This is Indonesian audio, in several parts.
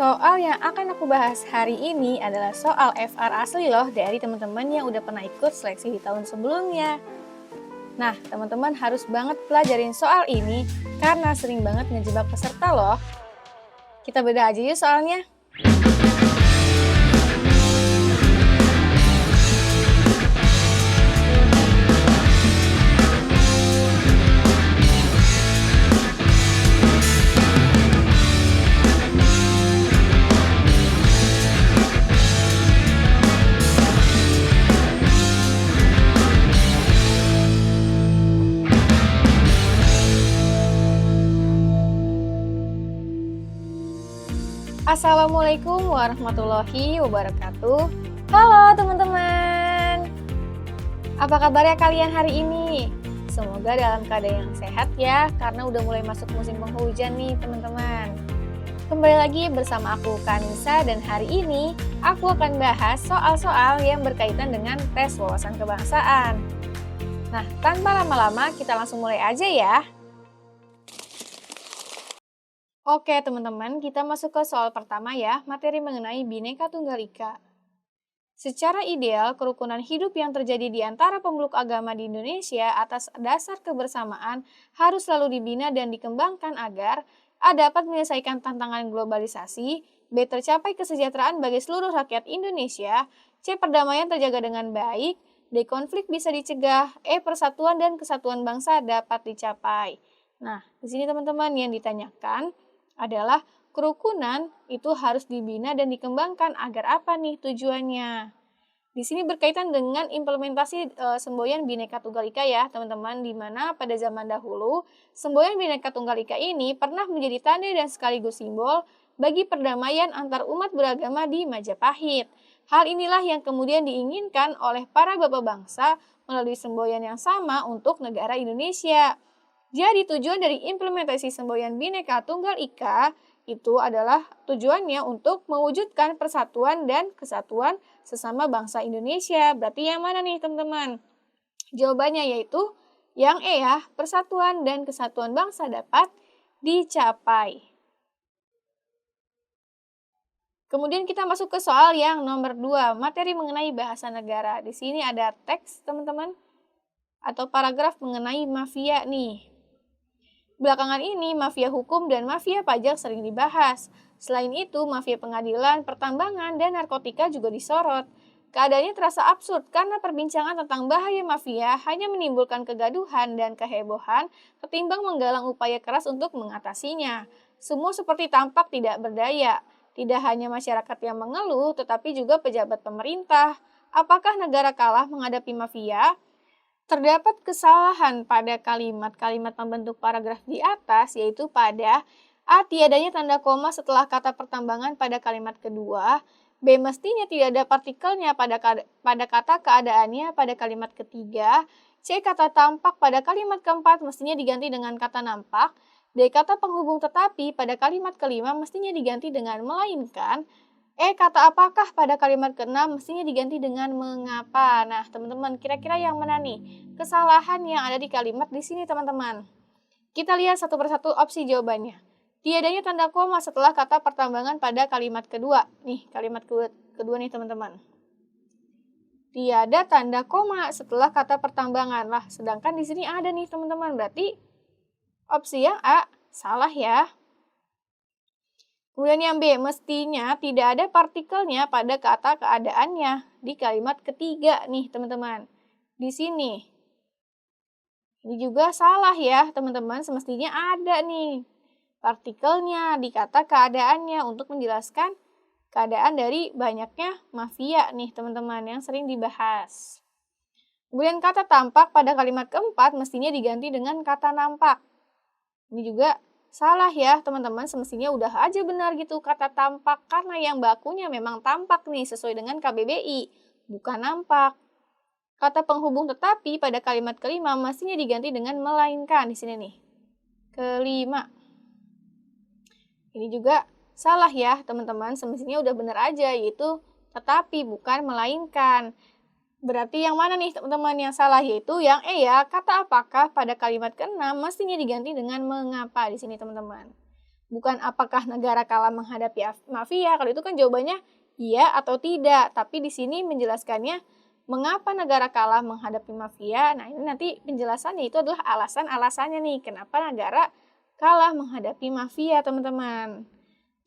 Soal yang akan aku bahas hari ini adalah soal FR asli loh dari teman-teman yang udah pernah ikut seleksi di tahun sebelumnya. Nah, teman-teman harus banget pelajarin soal ini karena sering banget ngejebak peserta loh. Kita bedah aja yuk soalnya. Assalamualaikum warahmatullahi wabarakatuh. Halo teman-teman. Apa kabarnya kalian hari ini? Semoga dalam keadaan yang sehat ya, karena udah mulai masuk musim penghujan nih teman-teman. Kembali lagi bersama aku Kanisa dan hari ini aku akan bahas soal-soal yang berkaitan dengan tes wawasan kebangsaan. Nah, tanpa lama-lama kita langsung mulai aja ya. Oke teman-teman, kita masuk ke soal pertama ya, materi mengenai Bhinneka Tunggal Ika. Secara ideal, kerukunan hidup yang terjadi di antara pemeluk agama di Indonesia atas dasar kebersamaan harus selalu dibina dan dikembangkan agar A. dapat menyelesaikan tantangan globalisasi, B. tercapai kesejahteraan bagi seluruh rakyat Indonesia, C. perdamaian terjaga dengan baik, D. konflik bisa dicegah, E. persatuan dan kesatuan bangsa dapat dicapai. Nah, di sini teman-teman yang ditanyakan adalah kerukunan itu harus dibina dan dikembangkan agar apa nih tujuannya? Di sini berkaitan dengan implementasi semboyan Bhinneka Tunggal Ika ya teman-teman, di mana pada zaman dahulu semboyan Bhinneka Tunggal Ika ini pernah menjadi tanda dan sekaligus simbol bagi perdamaian antar umat beragama di Majapahit. Hal inilah yang kemudian diinginkan oleh para bapak bangsa melalui semboyan yang sama untuk negara Indonesia. Jadi tujuan dari implementasi semboyan Bhinneka Tunggal Ika itu adalah tujuannya untuk mewujudkan persatuan dan kesatuan sesama bangsa Indonesia. Berarti yang mana nih teman-teman? Jawabannya yaitu yang E ya, persatuan dan kesatuan bangsa dapat dicapai. Kemudian kita masuk ke soal yang nomor 2, materi mengenai bahasa negara. Di sini ada teks teman-teman atau paragraf mengenai mafia nih. Belakangan ini, mafia hukum dan mafia pajak sering dibahas. Selain itu, mafia pengadilan, pertambangan, dan narkotika juga disorot. Keadaannya terasa absurd karena perbincangan tentang bahaya mafia hanya menimbulkan kegaduhan dan kehebohan ketimbang menggalang upaya keras untuk mengatasinya. Semua seperti tampak tidak berdaya. Tidak hanya masyarakat yang mengeluh, tetapi juga pejabat pemerintah. Apakah negara kalah menghadapi mafia? Terdapat kesalahan pada kalimat-kalimat pembentuk paragraf di atas, yaitu pada A. Tiadanya tanda koma setelah kata pertambangan pada kalimat kedua, B. Mestinya tidak ada partikelnya pada kata keadaannya pada kalimat ketiga, C. Kata tampak pada kalimat keempat mestinya diganti dengan kata nampak, D. Kata penghubung tetapi pada kalimat kelima mestinya diganti dengan melainkan, kata apakah pada kalimat ke-6 mestinya diganti dengan mengapa. Nah, teman-teman, kira-kira yang mana nih kesalahan yang ada di kalimat di sini, teman-teman? Kita lihat satu persatu opsi jawabannya. Tiadanya tanda koma setelah kata pertambangan pada kalimat kedua. Nih, kalimat kedua nih, teman-teman. Tiada tanda koma setelah kata pertambangan. Lah, sedangkan di sini ada nih, teman-teman. Berarti opsi yang A salah ya. Kemudian yang B, mestinya tidak ada partikelnya pada kata keadaannya di kalimat ketiga nih teman-teman. Di sini. Ini juga salah ya teman-teman, semestinya ada nih partikelnya di kata keadaannya untuk menjelaskan keadaan dari banyaknya mafia nih teman-teman yang sering dibahas. Kemudian kata tampak pada kalimat keempat mestinya diganti dengan kata nampak. Ini juga salah ya teman-teman, semestinya udah aja benar gitu kata tampak karena yang bakunya memang tampak nih sesuai dengan KBBI, bukan nampak. Kata penghubung tetapi pada kalimat kelima mestinya diganti dengan melainkan di sini nih. Kelima. Ini juga salah ya teman-teman, semestinya udah benar aja yaitu tetapi bukan melainkan. Berarti yang mana nih teman-teman yang salah, yaitu yang E ya, kata apakah pada kalimat ke-6 mestinya diganti dengan mengapa di sini teman-teman. Bukan apakah negara kalah menghadapi mafia, kalau itu kan jawabannya iya atau tidak. Tapi di sini menjelaskannya mengapa negara kalah menghadapi mafia. Nah, ini nanti penjelasannya itu adalah alasan-alasannya nih, kenapa negara kalah menghadapi mafia, teman-teman.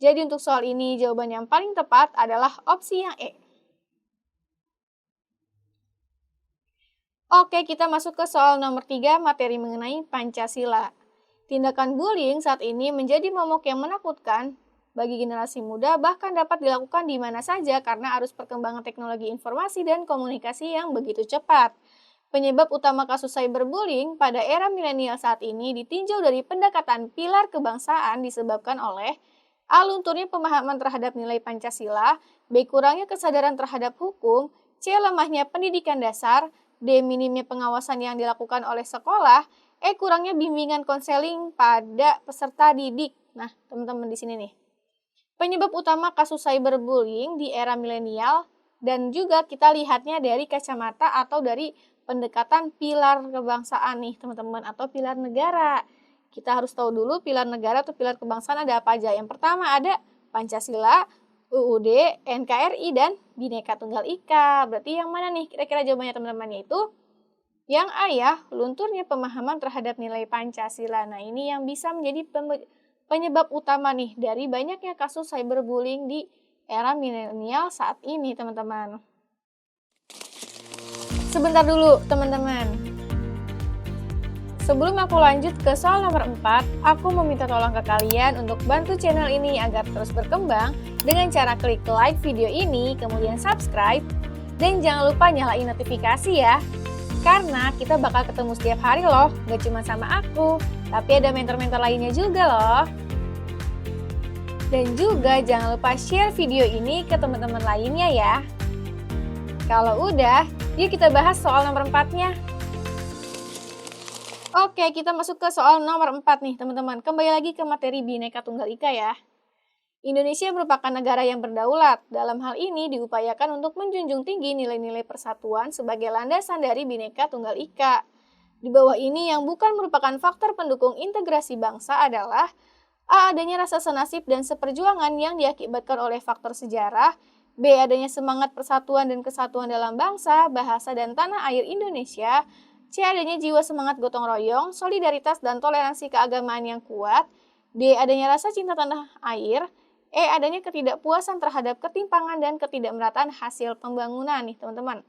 Jadi untuk soal ini jawaban yang paling tepat adalah opsi yang E. Oke, kita masuk ke soal nomor 3, materi mengenai Pancasila. Tindakan bullying saat ini menjadi momok yang menakutkan bagi generasi muda, bahkan dapat dilakukan di mana saja karena arus perkembangan teknologi informasi dan komunikasi yang begitu cepat. Penyebab utama kasus cyberbullying pada era milenial saat ini ditinjau dari pendekatan pilar kebangsaan disebabkan oleh A. Lunturnya pemahaman terhadap nilai Pancasila, B. Kurangnya kesadaran terhadap hukum, C. Lemahnya pendidikan dasar, D. Minimnya pengawasan yang dilakukan oleh sekolah, E. Kurangnya bimbingan konseling pada peserta didik. Nah, teman-teman di sini nih. Penyebab utama kasus cyberbullying di era milenial dan juga kita lihatnya dari kacamata atau dari pendekatan pilar kebangsaan nih, teman-teman, atau pilar negara. Kita harus tahu dulu pilar negara atau pilar kebangsaan ada apa aja. Yang pertama ada Pancasila, UUD, NKRI, dan Bhinneka Tunggal Ika. Berarti yang mana nih kira-kira jawabannya teman-teman? Yaitu yang A ya, lunturnya pemahaman terhadap nilai Pancasila. Nah, ini yang bisa menjadi penyebab utama nih dari banyaknya kasus cyberbullying di era milenial saat ini, teman-teman. Sebentar dulu, teman-teman. Sebelum aku lanjut ke soal nomor 4, aku meminta tolong ke kalian untuk bantu channel ini agar terus berkembang dengan cara klik like video ini, kemudian subscribe, dan jangan lupa nyalain notifikasi ya. Karena kita bakal ketemu setiap hari loh, gak cuma sama aku, tapi ada mentor-mentor lainnya juga loh. Dan juga jangan lupa share video ini ke teman-teman lainnya ya. Kalau udah, yuk kita bahas soal nomor 4-nya. Oke, kita masuk ke soal nomor 4 nih teman-teman. Kembali lagi ke materi Bhinneka Tunggal Ika ya. Indonesia merupakan negara yang berdaulat. Dalam hal ini diupayakan untuk menjunjung tinggi nilai-nilai persatuan sebagai landasan dari Bhinneka Tunggal Ika. Di bawah ini yang bukan merupakan faktor pendukung integrasi bangsa adalah A. Adanya rasa senasib dan seperjuangan yang diakibatkan oleh faktor sejarah, B. Adanya semangat persatuan dan kesatuan dalam bangsa, bahasa, dan tanah air Indonesia, C. Adanya jiwa semangat gotong royong, solidaritas, dan toleransi keagamaan yang kuat, D. Adanya rasa cinta tanah air, E. Adanya ketidakpuasan terhadap ketimpangan dan ketidakmerataan hasil pembangunan nih teman-teman.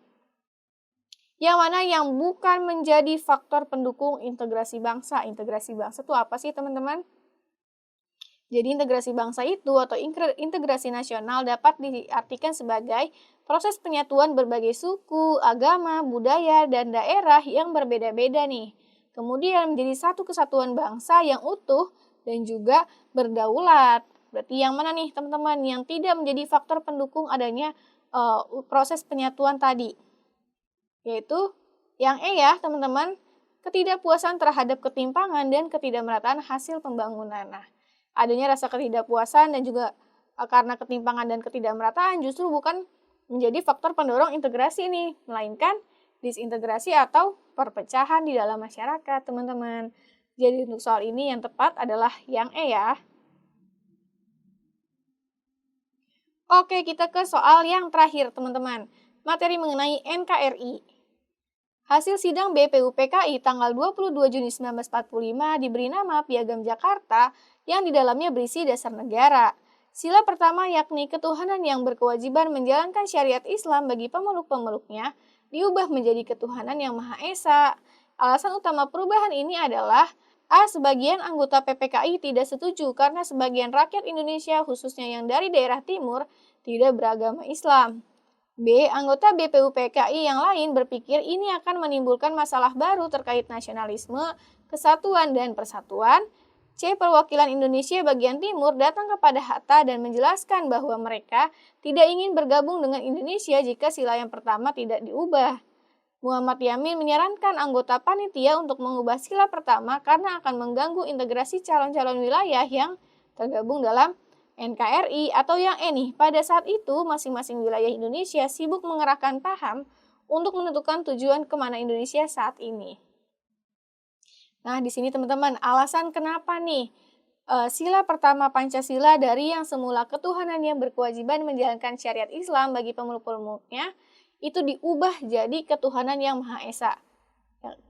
Yang mana yang bukan menjadi faktor pendukung integrasi bangsa? Integrasi bangsa itu apa sih teman-teman? Jadi integrasi bangsa itu atau integrasi nasional dapat diartikan sebagai proses penyatuan berbagai suku, agama, budaya, dan daerah yang berbeda-beda nih. Kemudian menjadi satu kesatuan bangsa yang utuh dan juga berdaulat. Berarti yang mana nih teman-teman yang tidak menjadi faktor pendukung adanya proses penyatuan tadi? Yaitu yang E ya teman-teman, ketidakpuasan terhadap ketimpangan dan ketidakmerataan hasil pembangunan. Nah, adanya rasa ketidakpuasan dan juga karena ketimpangan dan ketidakmerataan justru bukan menjadi faktor pendorong integrasi nih, melainkan disintegrasi atau perpecahan di dalam masyarakat, teman-teman. Jadi untuk soal ini yang tepat adalah yang E ya. Oke, kita ke soal yang terakhir, teman-teman. Materi mengenai NKRI. Hasil sidang BPUPKI tanggal 22 Juni 1945 diberi nama Piagam Jakarta yang di dalamnya berisi dasar negara. Sila pertama yakni ketuhanan yang berkewajiban menjalankan syariat Islam bagi pemeluk-pemeluknya diubah menjadi ketuhanan yang Maha Esa. Alasan utama perubahan ini adalah A. Sebagian anggota PPKI tidak setuju karena sebagian rakyat Indonesia khususnya yang dari daerah timur tidak beragama Islam. B. Anggota BPUPKI yang lain berpikir ini akan menimbulkan masalah baru terkait nasionalisme, kesatuan, dan persatuan. C. Perwakilan Indonesia bagian timur datang kepada Hatta dan menjelaskan bahwa mereka tidak ingin bergabung dengan Indonesia jika sila yang pertama tidak diubah. Muhammad Yamin menyarankan anggota panitia untuk mengubah sila pertama karena akan mengganggu integrasi calon-calon wilayah yang tergabung dalam NKRI atau yang E nih. Pada saat itu masing-masing wilayah Indonesia sibuk mengerahkan paham untuk menentukan tujuan kemana Indonesia saat ini. Nah, di sini teman-teman, alasan kenapa nih Sila pertama Pancasila dari yang semula ketuhanan yang berkewajiban menjalankan syariat Islam bagi pemeluk-pemeluknya, itu diubah jadi ketuhanan yang Maha Esa.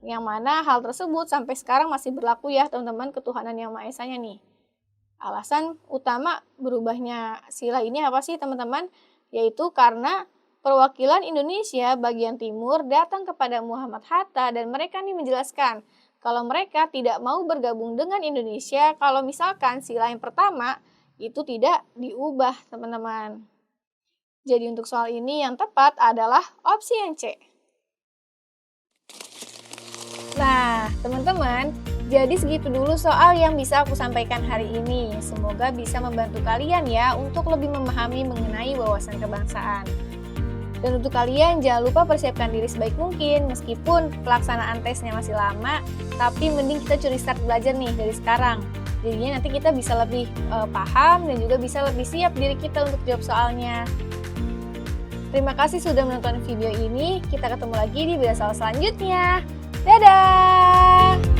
Yang mana hal tersebut sampai sekarang masih berlaku ya teman-teman, ketuhanan yang Maha Esanya nih. Alasan utama berubahnya sila ini apa sih teman-teman? Yaitu karena perwakilan Indonesia bagian timur datang kepada Muhammad Hatta dan mereka nih menjelaskan kalau mereka tidak mau bergabung dengan Indonesia kalau misalkan sila yang pertama itu tidak diubah teman-teman. Jadi untuk soal ini yang tepat adalah opsi yang C. Nah teman-teman, jadi segitu dulu soal yang bisa aku sampaikan hari ini. Semoga bisa membantu kalian ya untuk lebih memahami mengenai wawasan kebangsaan. Dan untuk kalian jangan lupa persiapkan diri sebaik mungkin, meskipun pelaksanaan tesnya masih lama, tapi mending kita curi start belajar nih dari sekarang. Jadinya nanti kita bisa lebih paham dan juga bisa lebih siap diri kita untuk jawab soalnya. Terima kasih sudah menonton video ini, kita ketemu lagi di video soal selanjutnya. Dadah!